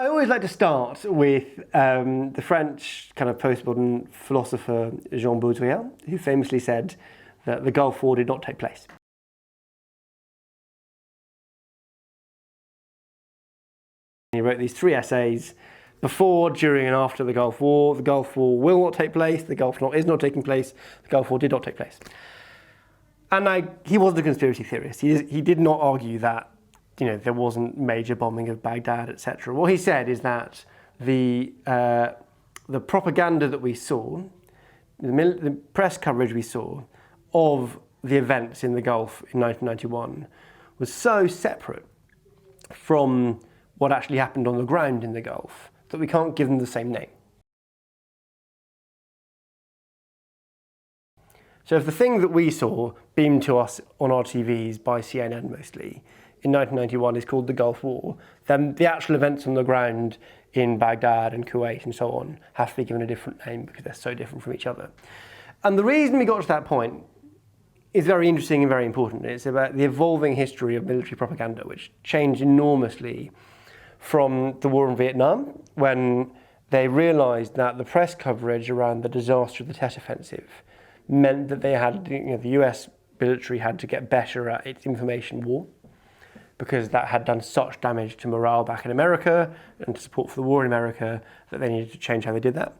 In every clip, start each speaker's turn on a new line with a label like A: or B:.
A: I always like to start with the French kind of postmodern philosopher Jean Baudrillard, who famously said that the Gulf War did not take place. He wrote these 3 essays before, during and after the Gulf War. The Gulf War will not take place, the Gulf War is not taking place, the Gulf War did not take place. And he wasn't a conspiracy theorist. He did not argue that there wasn't major bombing of Baghdad, etc. What he said is that the propaganda that we saw, the press coverage we saw of the events in the Gulf in 1991 was so separate from what actually happened on the ground in the Gulf that we can't give them the same name. So if the thing that we saw beamed to us on our TVs by CNN mostly in 1991 is called the Gulf War, then the actual events on the ground in Baghdad and Kuwait and so on have to be given a different name because they're so different from each other. And the reason we got to that point is very interesting and very important. It's about the evolving history of military propaganda, which changed enormously from the war in Vietnam, when they realized that the press coverage around the disaster of the Tet Offensive meant that they had, the US military had to get better at its information war, because that had done such damage to morale back in America and to support for the war in America that they needed to change how they did that.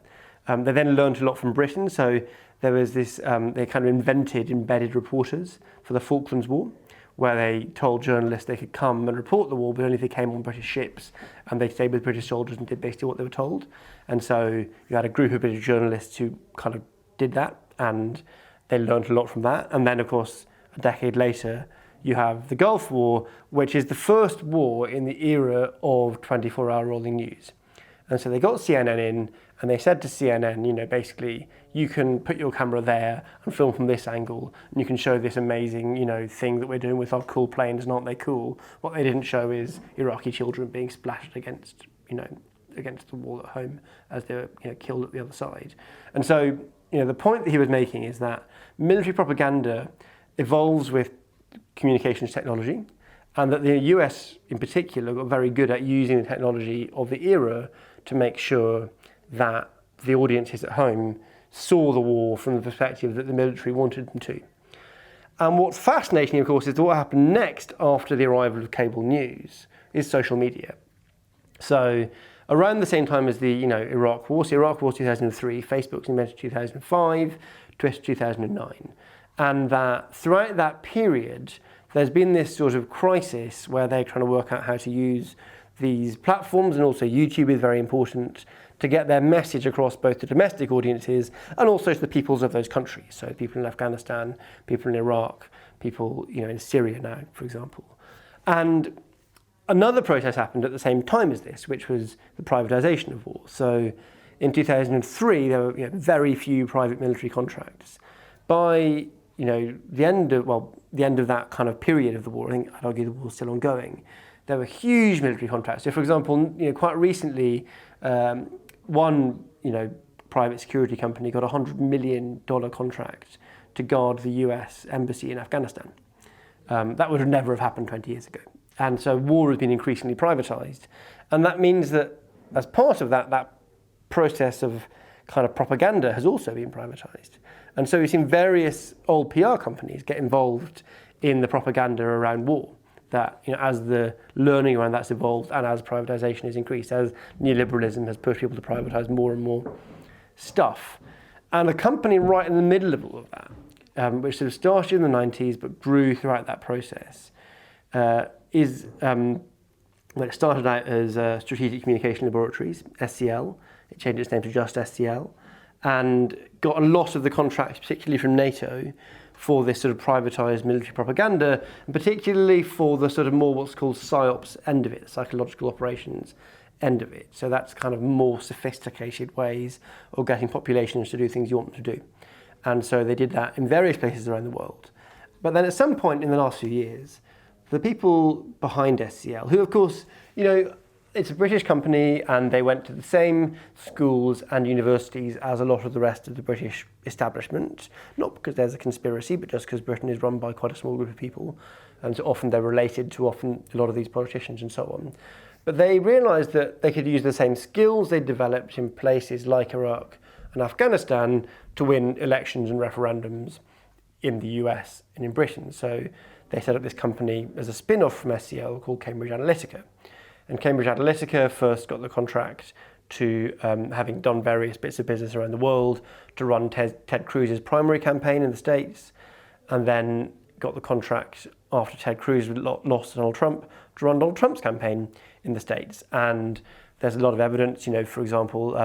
A: They then learned a lot from Britain, so there was this, they kind of invented embedded reporters for the Falklands War, where they told journalists they could come and report the war, but only if they came on British ships and they stayed with British soldiers and did basically what they were told. And so you had a group of British journalists who kind of did that, and they learned a lot from that. And then, of course, a decade later, you have the Gulf War, which is the first war in the era of 24-hour rolling news. And so they got CNN in, and they said to CNN, basically, you can put your camera there and film from this angle, and you can show this amazing, thing that we're doing with our cool planes, and aren't they cool? What they didn't show is Iraqi children being splashed against, against the wall at home as they were, killed at the other side. And so, the point that he was making is that military propaganda evolves with communications technology, and that the US in particular got very good at using the technology of the era to make sure that the audiences at home saw the war from the perspective that the military wanted them to. And what's fascinating, of course, is what happened next after the arrival of cable news is social media. So around the same time as the Iraq War, so Iraq War 2003, Facebook's invented 2005, Twitter 2009. And that throughout that period, there's been this sort of crisis where they're trying to work out how to use these platforms, and also YouTube is very important, to get their message across both to domestic audiences and also to the peoples of those countries. So people in Afghanistan, people in Iraq, people in Syria now, for example. And another process happened at the same time as this, which was the privatization of war. So in 2003, there were very few private military contracts. By the end of that kind of period of the war, I think I'd argue the war was still ongoing, there were huge military contracts. So for example, quite recently, one private security company got a $100 million contract to guard the US embassy in Afghanistan. That would have never have happened 20 years ago. And so war has been increasingly privatized. And that means that as part of that process of kind of propaganda has also been privatized. And so we've seen various old PR companies get involved in the propaganda around war. That as the learning around that's evolved, and as privatization has increased, as neoliberalism has pushed people to privatize more and more stuff. And a company right in the middle of all of that, which sort of started in the 90s but grew throughout that process, it started out as Strategic Communication Laboratories, SCL. It changed its name to just SCL, and got a lot of the contracts, particularly from NATO, for this sort of privatized military propaganda, and particularly for the sort of more what's called PSYOPs end of it, psychological operations end of it. So that's kind of more sophisticated ways of getting populations to do things you want them to do. And so they did that in various places around the world. But then at some point in the last few years, the people behind SCL, who of course, it's a British company and they went to the same schools and universities as a lot of the rest of the British establishment, not because there's a conspiracy, but just because Britain is run by quite a small group of people. And so often they're related to a lot of these politicians and so on. But they realised that they could use the same skills they developed in places like Iraq and Afghanistan to win elections and referendums in the US and in Britain. So they set up this company as a spin-off from SCL called Cambridge Analytica. And Cambridge Analytica first got the contract to, having done various bits of business around the world, to run Ted Cruz's primary campaign in the States, and then got the contract after Ted Cruz lost Donald Trump to run Donald Trump's campaign in the States. And there's a lot of evidence, for example,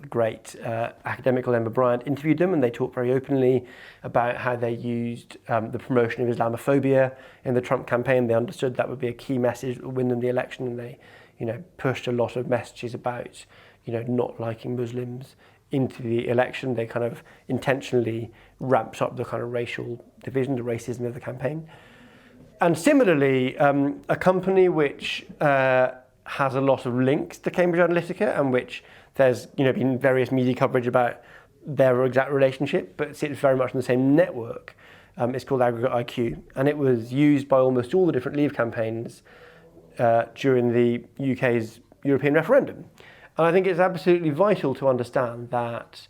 A: great academic Emma Bryant interviewed them, and they talked very openly about how they used the promotion of Islamophobia in the Trump campaign. They understood that would be a key message that would win them the election, and they, pushed a lot of messages about, not liking Muslims into the election. They kind of intentionally ramped up the kind of racial division, the racism of the campaign. And similarly, a company which has a lot of links to Cambridge Analytica, and which there's been various media coverage about their exact relationship, but sits very much in the same network. It's called Aggregate IQ, and it was used by almost all the different Leave campaigns during the UK's European referendum. And I think it's absolutely vital to understand that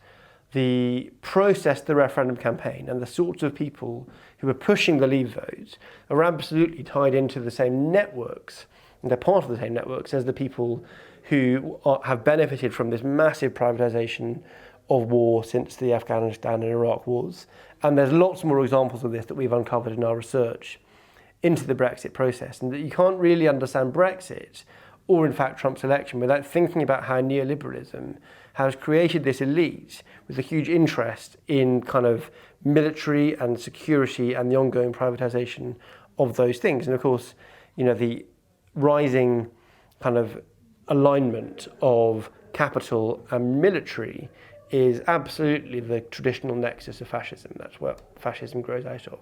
A: the process of the referendum campaign and the sorts of people who are pushing the Leave vote are absolutely tied into the same networks, and they're part of the same networks as the people who have benefited from this massive privatisation of war since the Afghanistan and Iraq wars. And there's lots more examples of this that we've uncovered in our research into the Brexit process, and that you can't really understand Brexit or in fact Trump's election without thinking about how neoliberalism has created this elite with a huge interest in kind of military and security and the ongoing privatisation of those things. And of course, the rising kind of alignment of capital and military is absolutely the traditional nexus of fascism. That's what fascism grows out of.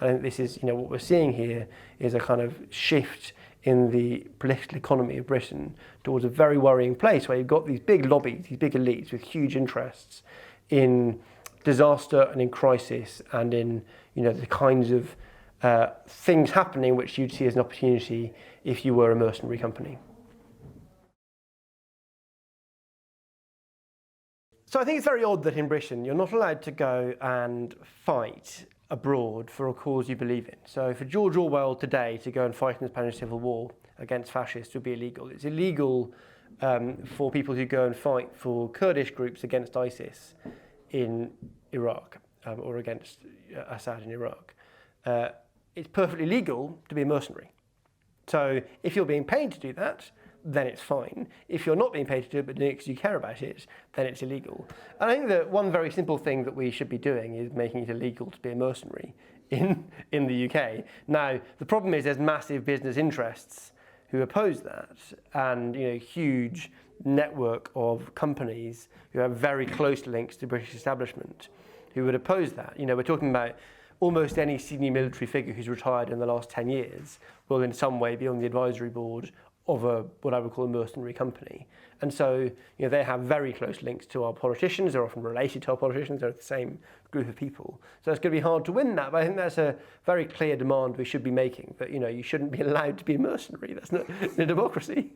A: I think this is, what we're seeing here is a kind of shift in the political economy of Britain towards a very worrying place where you've got these big lobbies, these big elites with huge interests in disaster and in crisis and in, the kinds of things happening which you'd see as an opportunity if you were a mercenary company. So I think it's very odd that in Britain you're not allowed to go and fight abroad for a cause you believe in. So for George Orwell today to go and fight in the Spanish Civil War against fascists would be illegal. It's illegal for people who go and fight for Kurdish groups against ISIS in Iraq or against Assad in Iraq. It's perfectly legal to be a mercenary. So if you're being paid to do that, then it's fine. If you're not being paid to do it but doing it because you care about it, then it's illegal. And I think that one very simple thing that we should be doing is making it illegal to be a mercenary in the UK. Now, the problem is there's massive business interests who oppose that, and huge network of companies who have very close links to the British establishment who would oppose that. We're talking about almost any senior military figure who's retired in the last 10 years will in some way be on the advisory board of what I would call a mercenary company. And so, they have very close links to our politicians. They're often related to our politicians. They're the same group of people. So it's going to be hard to win that, but I think that's a very clear demand we should be making, that, you shouldn't be allowed to be a mercenary. That's not a democracy.